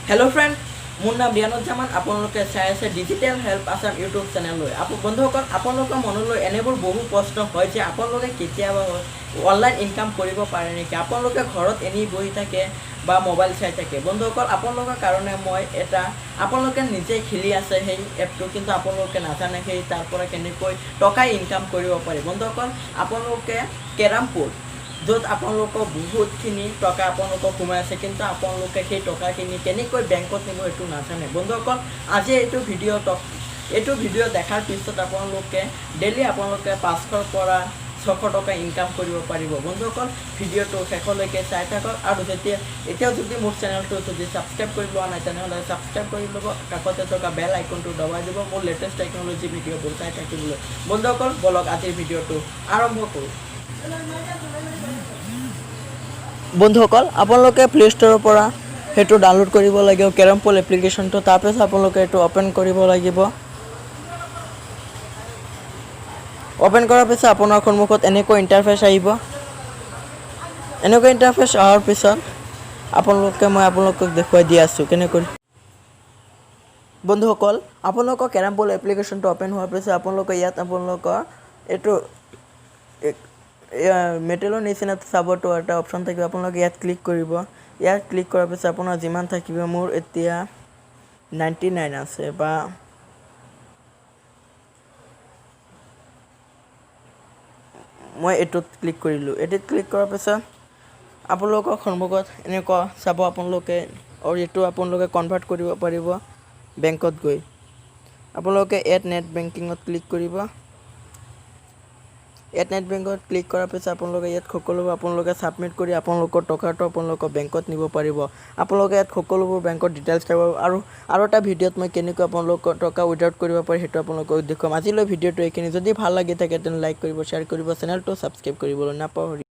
hello friend मोर नाम रियानुज्जामान आपलोके चाই আছে digital help Assam YouTube চেনেললৈ বন্ধুসকল আপোনালোকৰ মনলৈ এনেবোৰ বহু প্ৰশ্ন হয় যে আপোনালোকে কেতিয়াবা অনলাইন ইনকাম কৰিব পাৰে নেকি আপোনালোকে ঘৰত এনেই বহি থাকে বা মোবাইল চাই থাকে বন্ধুসকল আপোনালোকৰ কাৰণে মই এটা আপোনালোকে নিজে খেলি আছে সেই এপটো কিন্তু আপোনালোকে নাজানে সেই তাৰ পৰা কেনেকৈ টকা ইনকাম কৰিব পাৰে বন্ধুসকল আপোনালোকে কেৰামপুৰ য'ত আপোনালোকৰ বহুতখিনি টকা আপোনালোকক সোমাই আছে কিন্তু আপোনালোকে সেই টকাখিনি কেনেকৈ বেংকত নিব সেইটো নাজানে বন্ধুসকল আজি এইটো ভিডিঅ' দেখাৰ পিছত আপোনালোকে ডেইলি আপোনালোকে 500ৰ পৰা 600 টকা ইনকাম কৰিব পাৰিব বন্ধুসকল ভিডিঅ'টো শেষলৈকে চাই থাকক আৰু এতিয়াও যদি মোৰ চেনেলটো যদি ছাবস্ক্ৰাইব কৰি লোৱা নাই তেনেহ'লে ছাবস্ক্ৰাইব কৰি ল'ব কাষতে থকা বেল আইকনটো দবাই দিব মোৰ লেটেষ্ট টেকন'লজি ভিডিঅ'বোৰ চাই থাকিবলৈ বন্ধুসকল বলক আজিৰ ভিডিঅ'টো আৰম্ভ কৰোঁ বন্ধুসকল আপোনালোকে প্লে ষ্টৰৰ পৰা সেইটো ডাউনলোড কৰিব লাগিব কেৰমপুল এপ্লিকেশ্যনটো তাৰপিছত আপোনালোকে এইটো ওপেন কৰিব লাগিব ওপেন কৰাৰ পিছত আপোনাৰ সন্মুখত এনেকৈ ইণ্টাৰফেচ আহিব এনেকৈ ইণ্টাৰফেচ অহাৰ পিছত মই আপোনালোকক দেখুৱাই দি আছোঁ কেনেকৈ বন্ধুসকল আপোনালোকৰ কেৰমপুল এপ্লিকেশ্যনটো ওপেন হোৱাৰ পিছত আপোনালোকে ইয়াত আপোনালোকৰ এইটো মেটেলৰ নিচিনা চাবটো এটা অপশ্যন থাকিব আপোনালোকে ইয়াত ক্লিক কৰিব ইয়াত ক্লিক কৰাৰ পিছত আপোনাৰ যিমান থাকিব মোৰ এতিয়া 99 আছে বা মই এটোত ক্লিক কৰিলোঁ এটোত ক্লিক কৰাৰ পিছত আপোনালোকৰ সন্মুখত এনেকুৱা চাব আপোনালোকে আৰু এইটো আপোনালোকে কনভাৰ্ট কৰিব পাৰিব বেংকত গৈ আপোনালোকে এড নেট বেংকিঙত ক্লিক কৰিব এড নেট বেংকত ক্লিক কৰাৰ পিছত আপোনালোকে ইয়াত সকলোবোৰ আপোনালোকে সাবমিট কৰি আপোনালোকৰ টকাটো আপোনালোকৰ বেংকত নিব পাৰিব আপোনালোকে ইয়াত সকলোবোৰ বেংকৰ ডিটেইলছ চাব আৰু এটা ভিডিঅ'ত মই কেনেকৈ আপোনালোকৰ টকা উইথড্ৰ কৰিব পাৰি সেইটো আপোনালোকক দেখুৱাম আজিলৈ ভিডিঅ'টো এইখিনি যদি ভাল লাগি থাকে তেনে লাইক কৰিব শ্বেয়াৰ কৰিব চেনেলটো সাবস্ক্ৰাইব কৰিবলৈ নাপাহৰিব